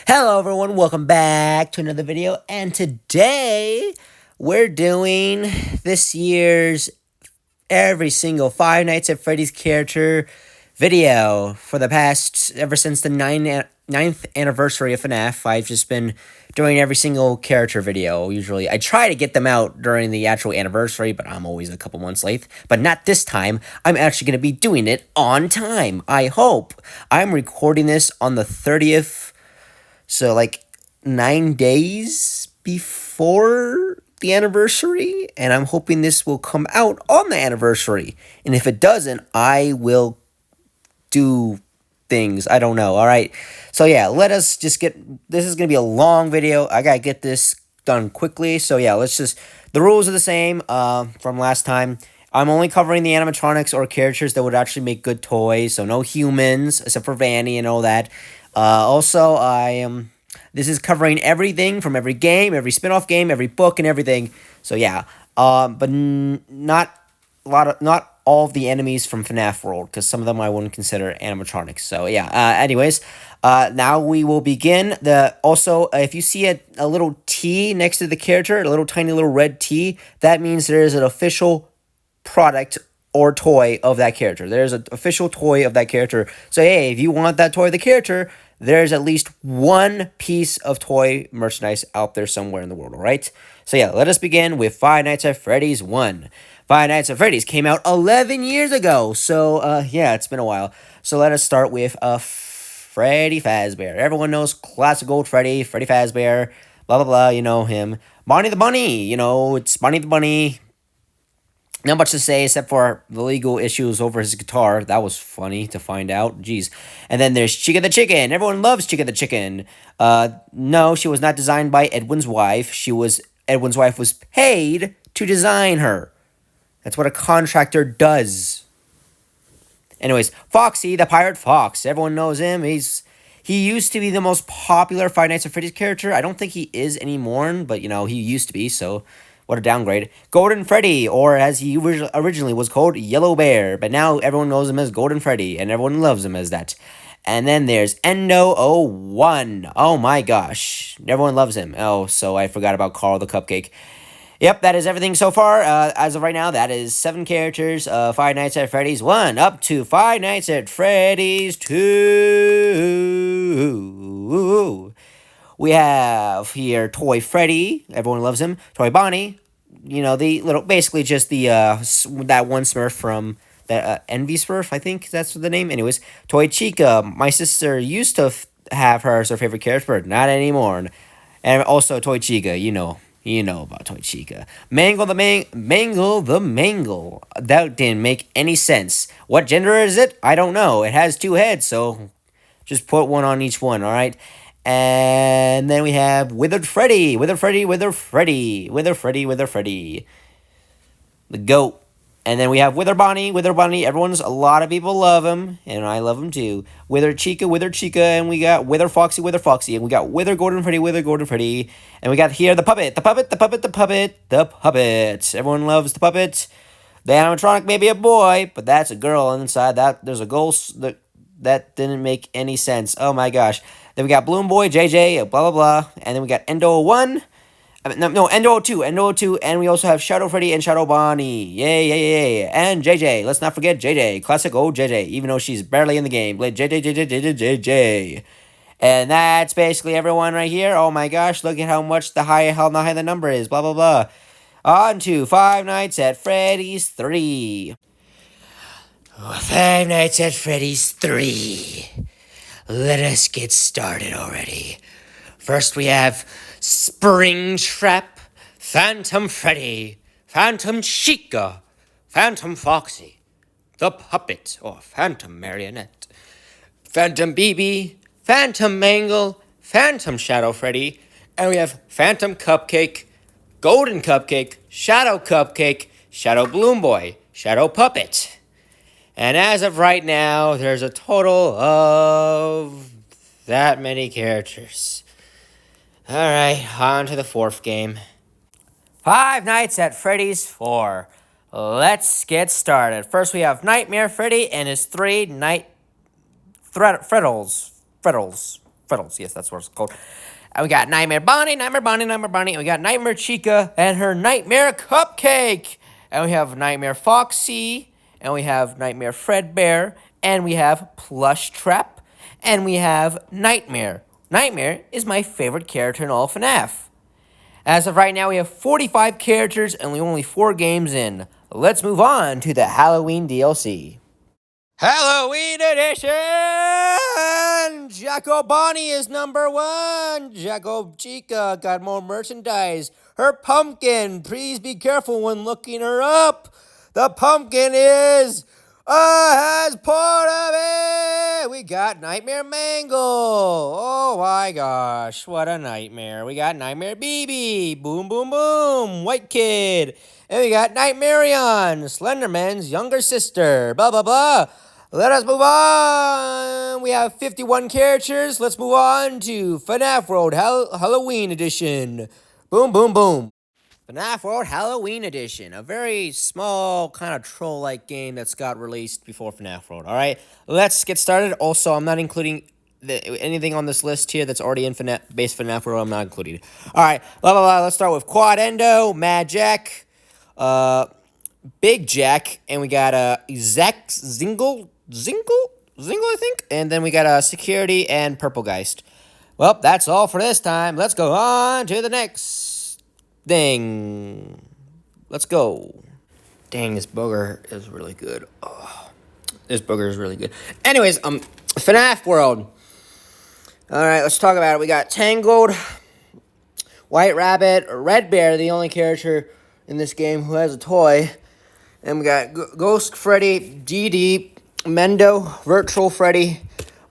Hello everyone, welcome back to another video, and today we're doing this year's every single Five Nights at Freddy's character video for the past, ever since the ninth anniversary of FNAF. I've just been doing every single character video. Usually I try to get them out during the actual anniversary, but I'm always a couple months late. But not this time. I'm actually going to be doing it on time, I hope. I'm recording this on the 30th, so like 9 days before the anniversary, and I'm hoping this will come out on the anniversary. And if it doesn't, I will do things. I don't know. All right. So yeah, let us just get, this is going to be a long video. I got to get this done quickly. So yeah, the rules are the same from last time. I'm only covering the animatronics or characters that would actually make good toys. So no humans, except for Vanny and all that. Also, this is covering everything from every game, every spin-off game, every book, and everything. So yeah, but not all of the enemies from FNAF World, because some of them I wouldn't consider animatronics. So yeah, anyways, now we will begin. If you see a little T next to the character, a little tiny little red T, that means there is an official product or toy of that character. There's an official toy of that character. So hey, if you want that toy of the character, there's at least one piece of toy merchandise out there somewhere in the world, all right? So yeah, let us begin with Five Nights at Freddy's 1. Five Nights at Freddy's came out 11 years ago, so yeah, it's been a while. So let us start with Freddy Fazbear. Everyone knows classic old Freddy Fazbear, blah, blah, blah, you know him. Bonnie the Bunny, it's Bonnie the Bunny. Not much to say except for the legal issues over his guitar. That was funny to find out. Jeez. And then there's Chica the Chicken. Everyone loves Chica the Chicken. No, she was not designed by Edwin's wife. Edwin's wife was paid to design her. That's what a contractor does. Anyways, Foxy, the Pirate Fox. Everyone knows him. He used to be the most popular Five Nights at Freddy's character. I don't think he is anymore, but, he used to be, so what a downgrade. Golden Freddy, or as he originally was called, Yellow Bear. But now everyone knows him as Golden Freddy, and everyone loves him as that. And then there's Endo01. Oh my gosh. Everyone loves him. Oh, so I forgot about Carl the Cupcake. Yep, that is everything so far. As of right now, that is 7 characters. Five Nights at Freddy's 1 up to Five Nights at Freddy's 2. We have here Toy Freddy. Everyone loves him. Toy Bonnie. The little, basically just the that one Smurf from that Envy Smurf, I think that's the name. Anyways, Toy Chica. My sister used to have her as her favorite character, but not anymore. And also Toy Chica. You know about Toy Chica. Mangle the Mangle. That didn't make any sense. What gender is it? I don't know. It has 2 heads, so just put one on each one. All right. And then we have Withered Freddy. The goat. And then we have Wither Bonnie. A lot of people love him, and I love him too. Wither Chica, and we got Wither Foxy, and we got Wither Golden Freddy. And we got here the puppet. Everyone loves the puppet. The animatronic may be a boy, but that's a girl inside. There's a ghost that didn't make any sense. Oh my gosh. Then we got Bloom Boy, JJ, blah, blah, blah. And then we got Endo01. Endo02. And we also have Shadow Freddy and Shadow Bonnie. Yay. And JJ. Let's not forget JJ. Classic old JJ. Even though she's barely in the game. JJ. And that's basically everyone right here. Oh my gosh. Look at how high the number is. Blah, blah, blah. On to Five Nights at Freddy's 3. Five Nights at Freddy's 3. Let us get started already. First we have Springtrap, Phantom Freddy, Phantom Chica, Phantom Foxy, the Puppet, or Phantom Marionette, Phantom BB, Phantom Mangle, Phantom Shadow Freddy, and we have Phantom Cupcake, Golden Cupcake, Shadow Bloom Boy, Shadow Puppet. And as of right now, there's a total of that many characters. Alright, on to the 4th game. Five Nights at Freddy's 4. Let's get started. First we have Nightmare Freddy and his 3 Freddles. Freddles. Yes, that's what it's called. And we got Nightmare Bonnie, Nightmare Bonnie, Nightmare Bonnie. And we got Nightmare Chica and her Nightmare Cupcake. And we have Nightmare Foxy. And we have Nightmare Fredbear. And we have Plush Trap. And we have Nightmare. Nightmare is my favorite character in all FNAF. As of right now, we have 45 characters and only 4 games in. Let's move on to the Halloween DLC. Halloween edition! Jacko Bonnie is number 1. Jacko Chica got more merchandise. Her pumpkin, please be careful when looking her up. The pumpkin has part of it. We got Nightmare Mangle. Oh my gosh, what a nightmare. We got Nightmare BB. Boom, boom, boom. White Kid. And we got Nightmarion, Slenderman's younger sister. Blah, blah, blah. Let us move on. We have 51 characters. Let's move on to FNAF World Halloween Edition. Boom, boom, boom. FNAF World Halloween Edition. A very small, kind of troll-like game that's got released before FNAF World. All right, let's get started. Also, I'm not including anything on this list here that's already in base FNAF World. I'm not including it. All right, blah, blah, blah. Let's start with Quad Endo, Mad Jack, Big Jack, and we got Zack Zingle, I think. And then we got Security and Purple Geist. Well, that's all for this time. Let's go on to the next thing. Let's go. Dang, this booger is really good. Oh, this booger is really good. Anyways, FNAF World. All right, let's talk about it. We got Tangled, White Rabbit, Red Bear, the only character in this game who has a toy. And we got Ghost Freddy, DD, Mendo, Virtual Freddy,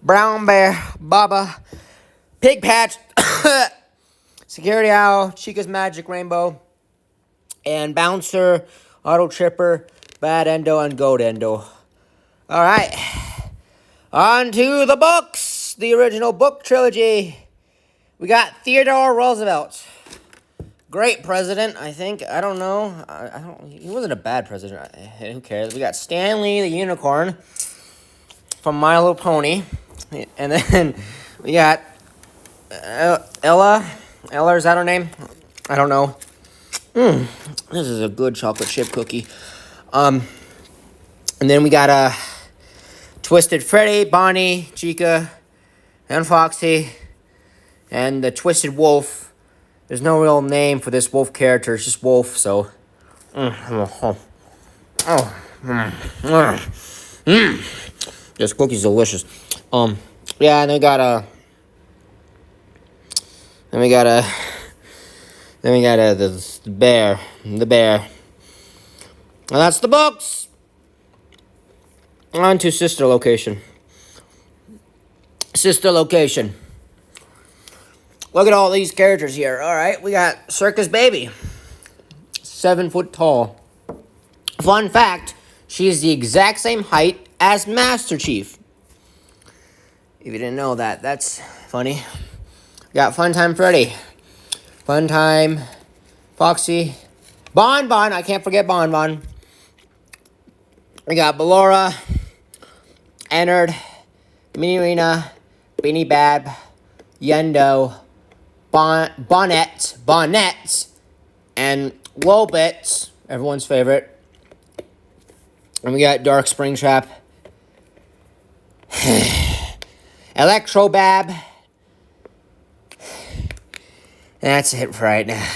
Brown Bear, Baba, Pig Patch, Security Owl, Chica's Magic Rainbow, and Bouncer, Auto Tripper, Bad Endo, and Goat Endo. All right, on to the books, the original book trilogy. We got Theodore Roosevelt. Great president, I think. I don't know. He wasn't a bad president. Who cares? We got Stanley the Unicorn from My Little Pony. And then we got Ella. Ella, is that her name? I don't know. This is a good chocolate chip cookie. And then we got Twisted Freddy, Bonnie, Chica, and Foxy, and the Twisted Wolf. There's no real name for this wolf character. It's just Wolf, so. This cookie's delicious. Yeah, and then we got the bear. The bear. And that's the books. On to Sister Location. Sister Location. Look at all these characters here. All right, we got Circus Baby, 7 foot tall. Fun fact, she is the exact same height as Master Chief. If you didn't know that, that's funny. We got Funtime Freddy, Funtime Foxy, Bon Bon, I can't forget Bon Bon. We got Ballora, Ennard, Mini Rena, Beanie Bab, Yendo, Bonnet, and Lobit, everyone's favorite. And we got Dark Springtrap, Electrobab. That's it for right now.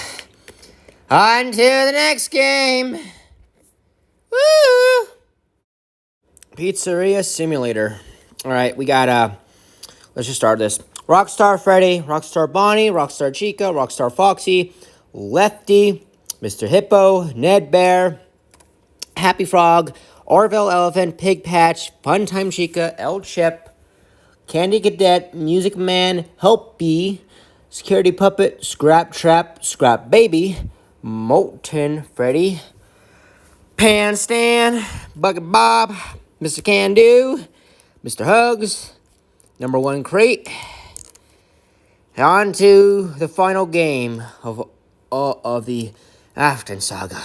On to the next game. Woo! Pizzeria Simulator. All right, we got, let's just start this. Rockstar Freddy, Rockstar Bonnie, Rockstar Chica, Rockstar Foxy, Lefty, Mr. Hippo, Ned Bear, Happy Frog, Orville Elephant, Pig Patch, Funtime Chica, El Chip, Candy Cadet, Music Man, Help Bee, Security Puppet, Scrap Trap, Scrap Baby, Molten Freddy, Pan Stan, Bucket Bob, Mr. Can Do, Mr. Hugs, Number 1 Crate. On to the final game of the Afton Saga.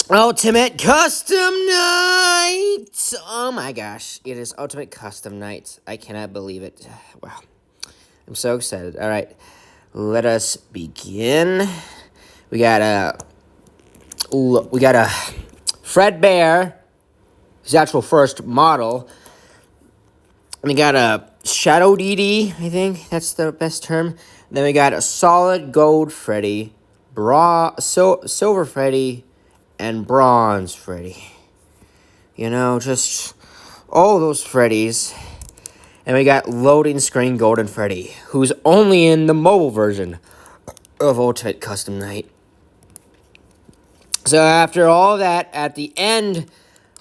Ultimate Custom Night! Oh my gosh, it is Ultimate Custom Night. I cannot believe it. Wow, I'm so excited. All right, let us begin. We got a Fredbear, his actual first model. And we got a Shadow DD, I think that's the best term. And then we got a solid gold Freddy, silver Freddy, and bronze Freddy. You know, just all those Freddys. And we got loading screen golden Freddy, who's only in the mobile version of Ultimate Custom Night. So after all that, at the end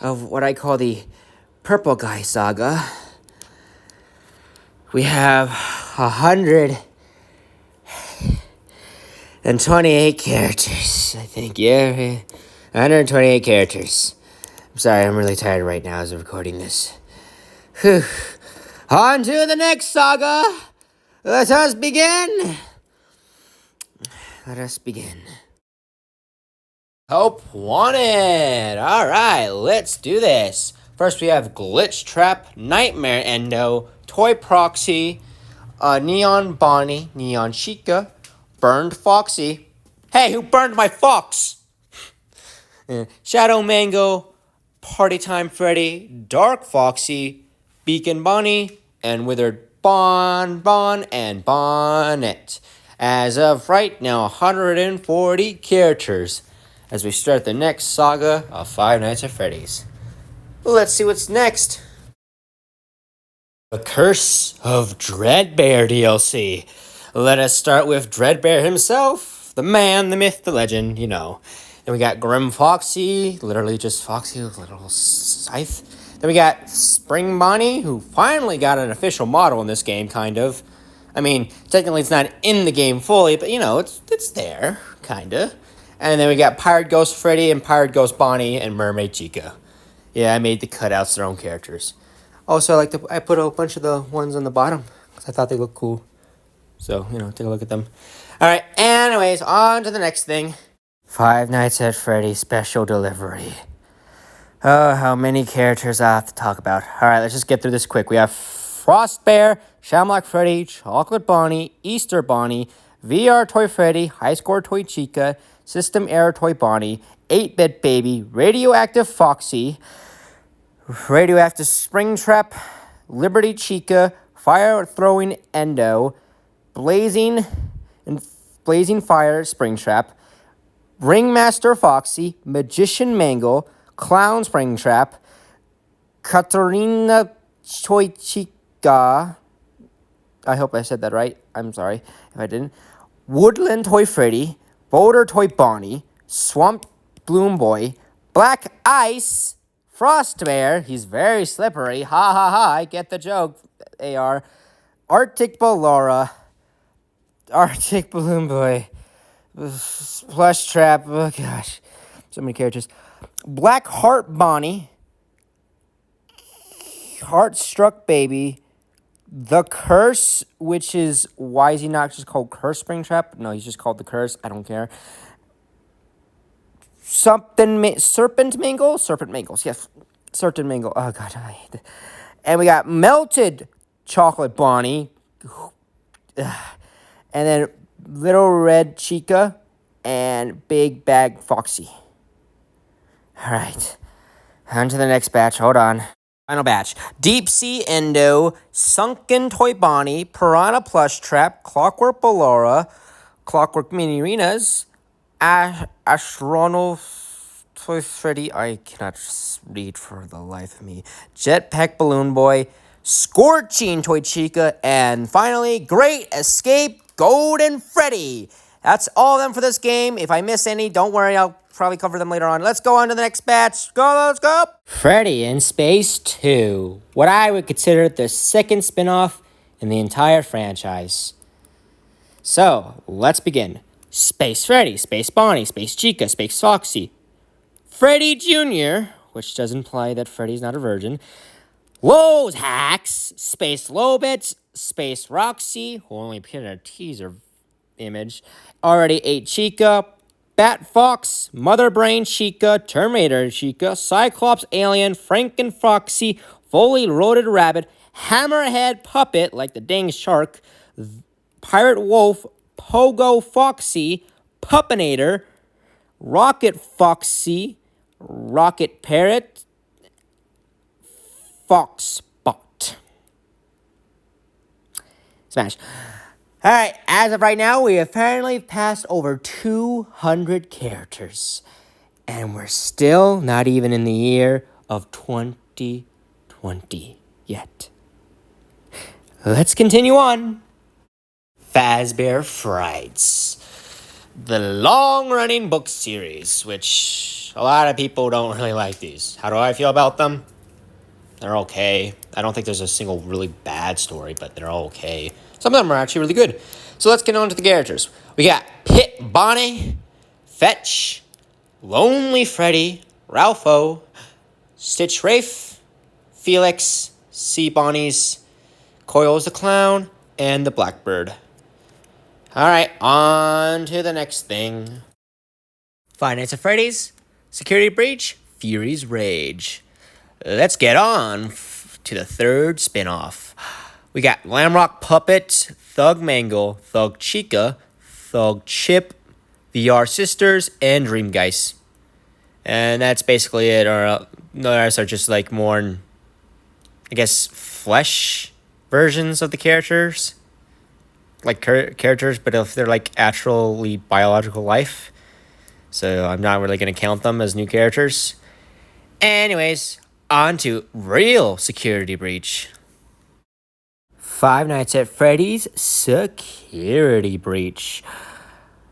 of what I call the Purple Guy Saga, we have 128 characters, I think. Yeah, 128 characters. I'm sorry, I'm really tired right now as I'm recording this. Whew. On to the next saga. Let us begin. Let us begin. Hope wanted. All right, let's do this. First, we have Glitch Trap, Nightmare Endo, Toy Proxy, Neon Bonnie, Neon Chica, Burned Foxy. Hey, who burned my fox? Shadow Mango, Party Time Freddy, Dark Foxy, Beacon Bonnie, and Withered Bon, and Bonnet. As of right now, 140 characters as we start the next saga of Five Nights at Freddy's. Let's see what's next. The Curse of Dreadbear DLC. Let us start with Dreadbear himself, the man, the myth, the legend, you know. Then we got Grim Foxy, literally just Foxy with a little scythe. Then we got Spring Bonnie, who finally got an official model in this game, kind of. I mean, technically it's not in the game fully, but you know, it's there, kinda. And then we got Pirate Ghost Freddy and Pirate Ghost Bonnie and Mermaid Chica. Yeah, I made the cutouts their own characters. Also, I put a bunch of the ones on the bottom because I thought they looked cool. So, you know, take a look at them. All right, anyways, on to the next thing. Five Nights at Freddy's special delivery. Oh, how many characters I have to talk about. All right, let's just get through this quick. We have Frostbear, Shamrock Freddy, Chocolate Bonnie, Easter Bonnie, VR Toy Freddy, High Score Toy Chica, System Error Toy Bonnie, 8-Bit Baby, Radioactive Foxy, Radioactive Springtrap, Liberty Chica, Fire Throwing Endo, Blazing Fire Springtrap, Ringmaster Foxy, Magician Mangle, Clown Springtrap, Katarina Toy Chica, I hope I said that right, I'm sorry if I didn't, Woodland Toy Freddy, Boulder Toy Bonnie, Swamp Bloom Boy, Black Ice, Frostbear, he's very slippery, ha ha ha, I get the joke, AR, Arctic Ballora, Arctic Balloon Boy, Plush Trap, oh gosh, so many characters, Black Heart Bonnie, Heartstruck Baby, The Curse, which is, why is he not just called Curse Springtrap? No, he's just called The Curse, I don't care. Serpent Mangles, yes, Serpent Mangle, oh god, I hate that. And we got Melted Chocolate Bonnie, and then Little Red Chica, and Big Bag Foxy. All right, on to the next batch, hold on. Final batch. Deep Sea Endo, Sunken Toy Bonnie, Piranha Plush Trap, Clockwork Ballora, Clockwork Mini Arenas, Astronaut Toy Freddy, I cannot read for the life of me, Jetpack Balloon Boy, Scorching Toy Chica, and finally, Great Escape Golden Freddy. That's all of them for this game. If I miss any, don't worry, I'll probably cover them later on. Let's go on to the next batch. Let's go! Freddy in Space 2. What I would consider the second spin-off in the entire franchise. So, let's begin. Space Freddy, Space Bonnie, Space Chica, Space Foxy. Freddy Jr., which does imply that Freddy's not a virgin. Lowe's Hacks, Space Lobits, Space Roxy, who only appeared in a teaser image. Already 8 Chica, Bat Fox, Mother Brain Chica, Terminator Chica, Cyclops Alien, Franken Foxy, Fully Loaded Rabbit, Hammerhead Puppet, like the dang shark, Pirate Wolf, Pogo Foxy, Puppinator, Rocket Foxy, Rocket Parrot, Foxbot. Smash. Alright, as of right now, we have apparently passed over 200 characters. And we're still not even in the year of 2020 yet. Let's continue on. Fazbear Frights. The long-running book series, which a lot of people don't really like these. How do I feel about them? They're okay. I don't think there's a single really bad story, but they're all okay. Some of them are actually really good. So let's get on to the characters. We got Pit Bonnie, Fetch, Lonely Freddy, Ralpho, Stitch Rafe, Felix, Sea Bonnies, Coils the Clown, and the Blackbird. Alright, on to the next thing. Five Nights at Freddy's, Security Breach, Fury's Rage. Let's get on to the third spin-off. We got Glamrock Puppet, Thug Mangle, Thug Chica, Thug Chip, VR Sisters, and Dreamgeist. And that's basically it. Or the rest are just like more, I guess, flesh versions of the characters. Like characters, but if they're like actually biological life. So I'm not really going to count them as new characters. Anyways, on to real Security Breach. Five Nights at Freddy's Security Breach.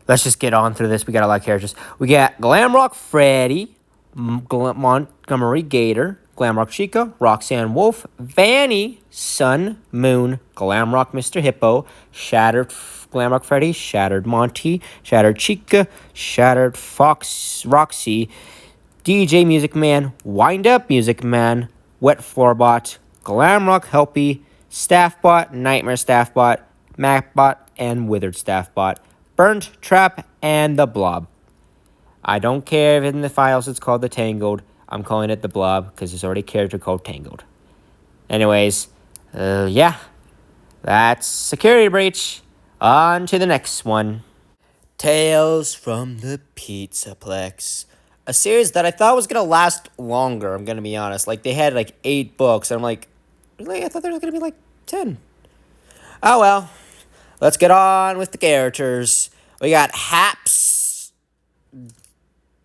Let's just get on through this. We got a lot of characters. We got Glamrock Freddy, Montgomery Gator, Glamrock Chica, Roxanne Wolf, Vanny, Sun, Moon, Glamrock Mr. Hippo, Shattered Glamrock Freddy, Shattered Monty, Shattered Chica, Shattered Fox Roxy, DJ Music Man, Wind Up Music Man, Wet Floorbot, Glamrock Helpy, Staffbot, Nightmare Staffbot, Macbot, and Withered Staffbot, Burnt Trap, and the Blob. I don't care if in the files it's called the Tangled. I'm calling it the Blob because there's already a character called Tangled. Anyways, yeah. That's Security Breach. On to the next one. Tales from the Pizzaplex. A series that I thought was going to last longer, I'm going to be honest. Like, they had, like, 8 books. And I'm like, really? I thought there was going to be, like, 10. Oh, well. Let's get on with the characters. We got Haps,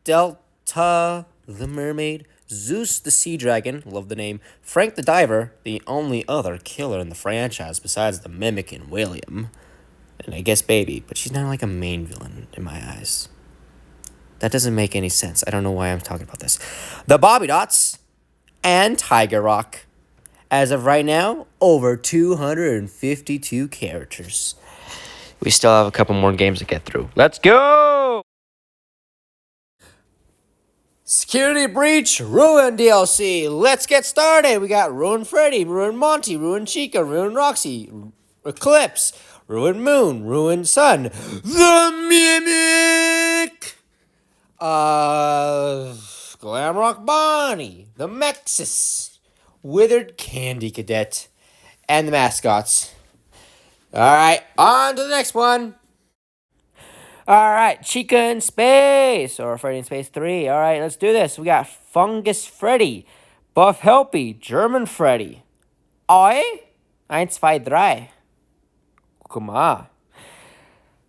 Delta, the Mermaid, Zeus the Sea Dragon, love the name, Frank the Diver, the only other killer in the franchise besides the Mimic and William, and I guess Baby, but she's not like a main villain in my eyes. That doesn't make any sense. I don't know why I'm talking about this. The Bobby Dots, and Tiger Rock. As of right now, over 252 characters. We still have a couple more games to get through. Let's go! Security Breach Ruin DLC. Let's get started. We got Ruin Freddy, Ruin Monty, Ruin Chica, Ruin Roxy, Eclipse, Ruin Moon, Ruin Sun, the Mimic, Glamrock Bonnie, the Mexis, Withered Candy Cadet, and the mascots. Alright, on to the next one. Alright, Chica in Space, or Freddy in Space 3. Alright, let's do this. We got Fungus Freddy, Buff Helpy, German Freddy. Oi, 1, 2, 3. Come on.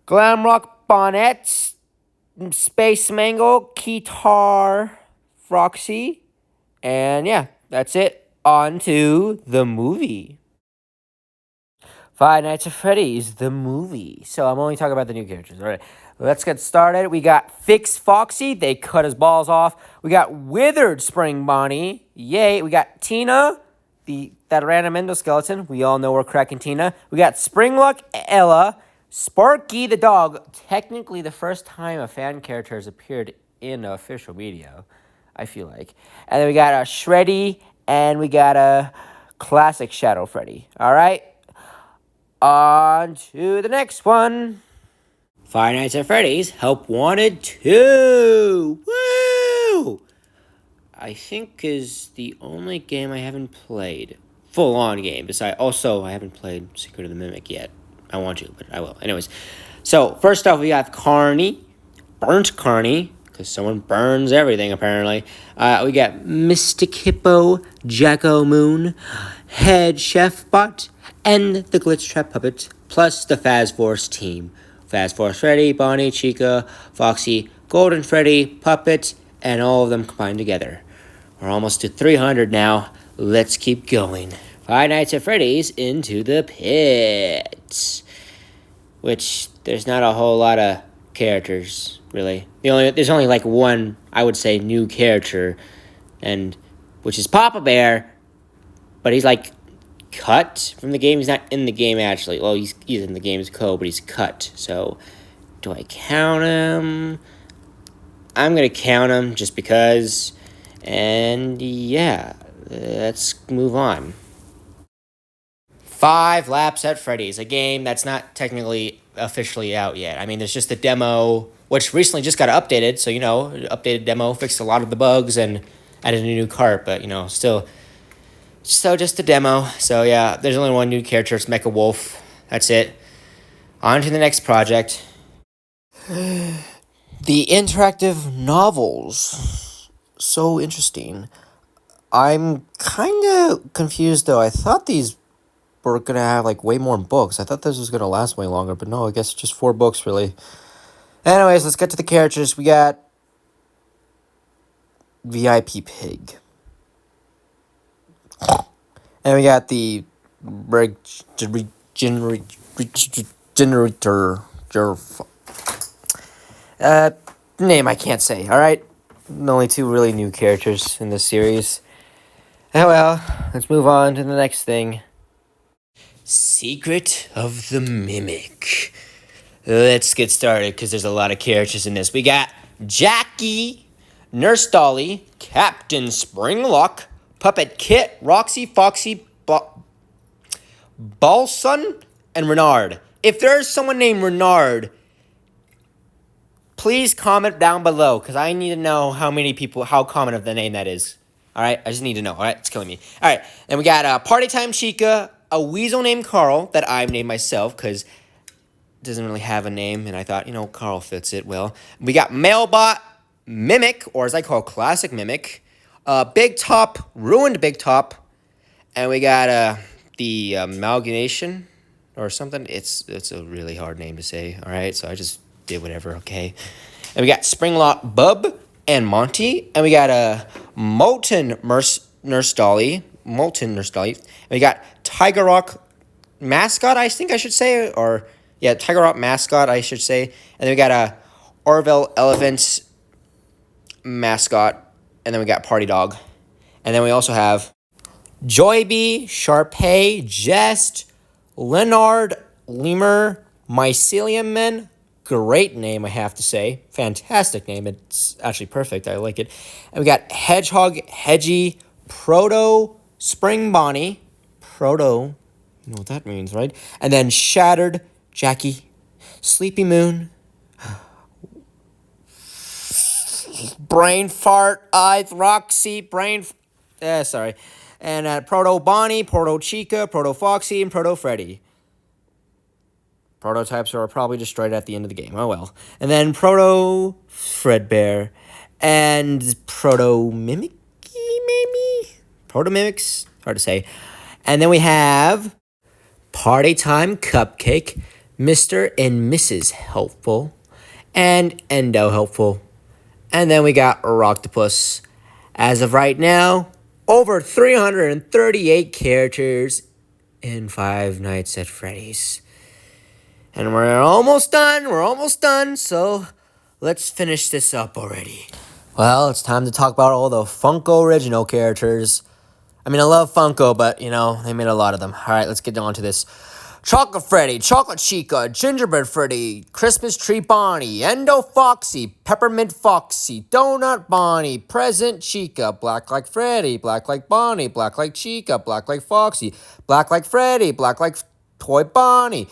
Glamrock Bonnet, Space Mangle, Keytar, Froxy. And yeah, that's it. On to the movie. Five Nights at Freddy's, the movie. So I'm only talking about the new characters. All right, let's get started. We got Fix Foxy. They cut his balls off. We got Withered Spring Bonnie. Yay. We got Tina, that random endoskeleton. We all know we're cracking Tina. We got Springluck Ella. Sparky the dog. Technically the first time a fan character has appeared in official media, I feel like. And then we got a Shreddy. And we got a classic Shadow Freddy. All right. On to the next one. Five Nights at Freddy's Help Wanted 2. Woo! I think is the only game I haven't played. Full-on game. Besides, also, I haven't played Secret of the Mimic yet. I want to, but I will. Anyways. So, first off, we got Carney. Burnt Carney. Because someone burns everything, apparently. We got Mystic Hippo, Jacko Moon, Head Chef Bot, and the Glitch Trap Puppet, plus the Fazforce team. Fazforce Freddy, Bonnie, Chica, Foxy, Golden Freddy, Puppet, and all of them combined together. We're almost to 300 now. Let's keep going. Five Nights at Freddy's Into the Pit. Which, there's not a whole lot of characters, really. There's only like one, I would say, new character, and which is Papa Bear, but he's like cut from the game. He's not in the game actually. Well, he's in the game's code, but he's cut. So, do I count him? I'm gonna count him just because. And yeah, let's move on. 5 Laps at Freddy's, a game that's not technically officially out yet. I mean, there's just a demo, which recently just got updated. So, updated demo, fixed a lot of the bugs, and added a new cart. But, still just a demo. So, yeah, there's only one new character. It's Mecha Wolf. That's it. On to the next project. The interactive novels. So interesting. I'm kind of confused, though. I thought these were going to have, like, way more books. I thought this was going to last way longer, but no, I guess just 4 books, really. Anyways, let's get to the characters. We got VIP Pig. And we got the generator. Name I can't say, alright? Only 2 really new characters in this series. Oh well, let's move on to the next thing. Secret of the Mimic. Let's get started, because there's a lot of characters in this. We got Jackie, Nurse Dolly, Captain Springlock, Puppet Kit, Roxy, Foxy, Balsun, and Renard. If there's someone named Renard, please comment down below, because I need to know how common of the name that is. Alright, I just need to know. Alright, it's killing me. Alright, and we got Party Time Chica, a weasel named Carl that I've named myself, because it doesn't really have a name, and I thought, Carl fits it well. We got Mailbot Mimic, or as I call Classic Mimic, Big Top, Ruined Big Top, and we got the Amalgamation, or something. It's a really hard name to say, alright, so I just did whatever, okay. And we got Springlock Bub and Monty, and we got Molten Nurse Dolly, and we got Tiger Rock Mascot, I think I should say, or yeah, Tiger Rock Mascot, I should say, and then we got Orville Elephant Mascot, and then we got Party Dog, and then we also have Joyby, Sharpay, Jest, Leonard, Lemur, Mycelium Men. Great name, I have to say. Fantastic name. It's actually perfect. I like it. And we got Hedgehog, Hedgie, Proto, Spring Bonnie. Proto, you know what that means, right? And then Shattered, Jackie, Sleepy Moon, Brain Fart, Eyes, Roxy, and Proto Bonnie, Proto Chica, Proto Foxy, and Proto Freddy. Prototypes are probably destroyed at the end of the game. Oh well. And then Proto Fredbear and Proto Mimic, maybe? Proto Mimics? Hard to say. And then we have Party Time Cupcake, Mr. and Mrs. Helpful, and Endo Helpful. And then we got Roctopus. As of right now, over 338 characters in Five Nights at Freddy's. And we're almost done, so let's finish this up already. Well, it's time to talk about all the Funko original characters. I mean, I love Funko, but, they made a lot of them. All right, let's get on to this. Chocolate Freddy, Chocolate Chica, Gingerbread Freddy, Christmas Tree Bonnie, Endo Foxy, Peppermint Foxy, Donut Bonnie, Present Chica, Black like Freddy, Black like Bonnie, Black like Chica, Black like Foxy, Black like Freddy, Black like Toy Bonnie,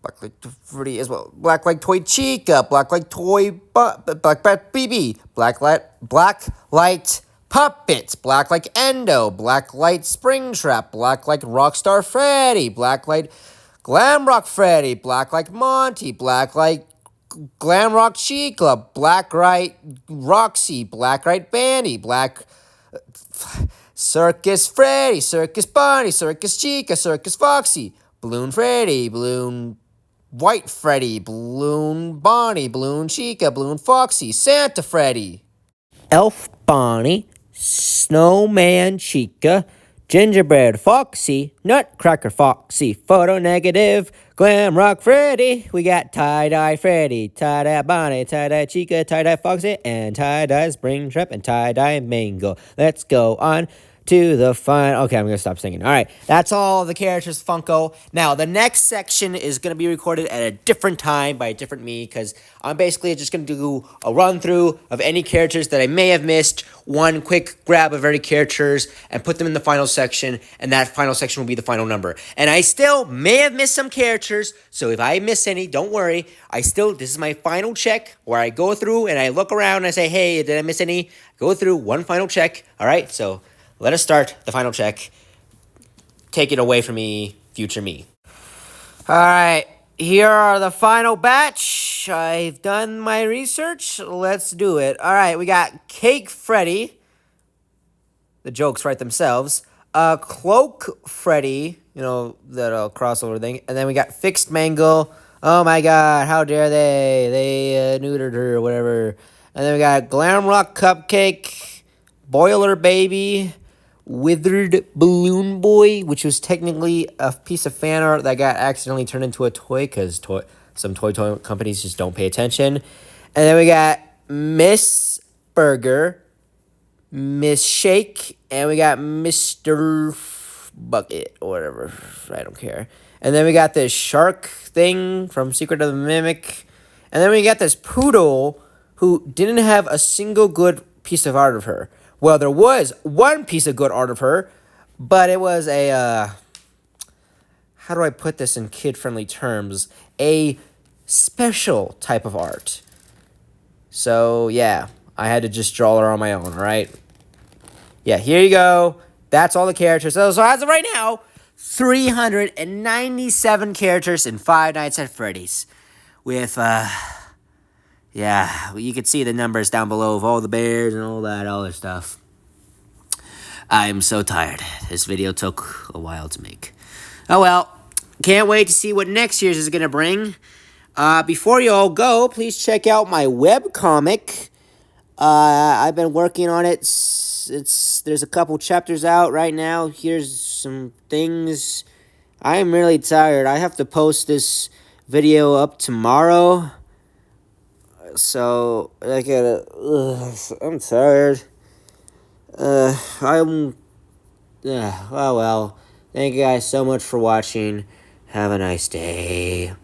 Black Light Freddy as well. Black Light Toy Chica. Black Light Toy Black Bat BB. Black Light Puppets. Black Light Endo. Black Light Springtrap. Black Light Rockstar Freddy. Black Light Glamrock Freddy. Black Light Monty. Black Light Glamrock Chica. Black Light Roxy. Black Light Bandy. Black Circus Freddy. Circus Bunny. Circus Chica. Circus Foxy. Balloon Freddy. Balloon White Freddy, Balloon Bonnie, Balloon Chica, Balloon Foxy, Santa Freddy, Elf Bonnie, Snowman Chica, Gingerbread Foxy, Nutcracker Foxy, Photo Negative, Glam Rock Freddy. We got Tie-Dye Freddy, Tie-Dye Bonnie, Tie-Dye Chica, Tie-Dye Foxy, and Tie-Dye Springtrap, and Tie-Dye Mango. Let's go on to the final. Okay, I'm going to stop singing. All right, that's all the characters Funko. Now, the next section is going to be recorded at a different time by a different me, because I'm basically just going to do a run-through of any characters that I may have missed, one quick grab of every characters, and put them in the final section, and that final section will be the final number. And I still may have missed some characters, so if I miss any, don't worry. This is my final check, where I go through and I look around and I say, hey, did I miss any? Go through one final check. All right, so let us start the final check. Take it away from me, future me. All right, here are the final batch. I've done my research. Let's do it. All right, we got Cake Freddy. The jokes write themselves. Cloak Freddy, you know, that crossover thing. And then we got Fixed Mango. Oh my god, how dare they? They neutered her or whatever. And then we got Glamrock Cupcake, Boiler Baby, Withered Balloon Boy, which was technically a piece of fan art that got accidentally turned into a toy because some toy companies just don't pay attention. And then we got Miss Burger, Miss Shake, and we got Mr. Bucket or whatever. I don't care. And then we got this shark thing from Secret of the Mimic. And then we got this poodle who didn't have a single good piece of art of her. Well, there was one piece of good art of her, but it was a, how do I put this in kid-friendly terms? A special type of art. So, yeah, I had to just draw her on my own, all right? Yeah, here you go. That's all the characters. So as of right now, 397 characters in Five Nights at Freddy's. With, yeah, you can see the numbers down below of all the bears and all that other stuff. I'm so tired. This video took a while to make. Oh well, can't wait to see what next year's is going to bring. Before you all go, please check out my webcomic. I've been working on it. There's a couple chapters out right now. Here's some things. I'm really tired. I have to post this video up tomorrow. So I gotta. I'm tired. Oh well. Thank you guys so much for watching. Have a nice day.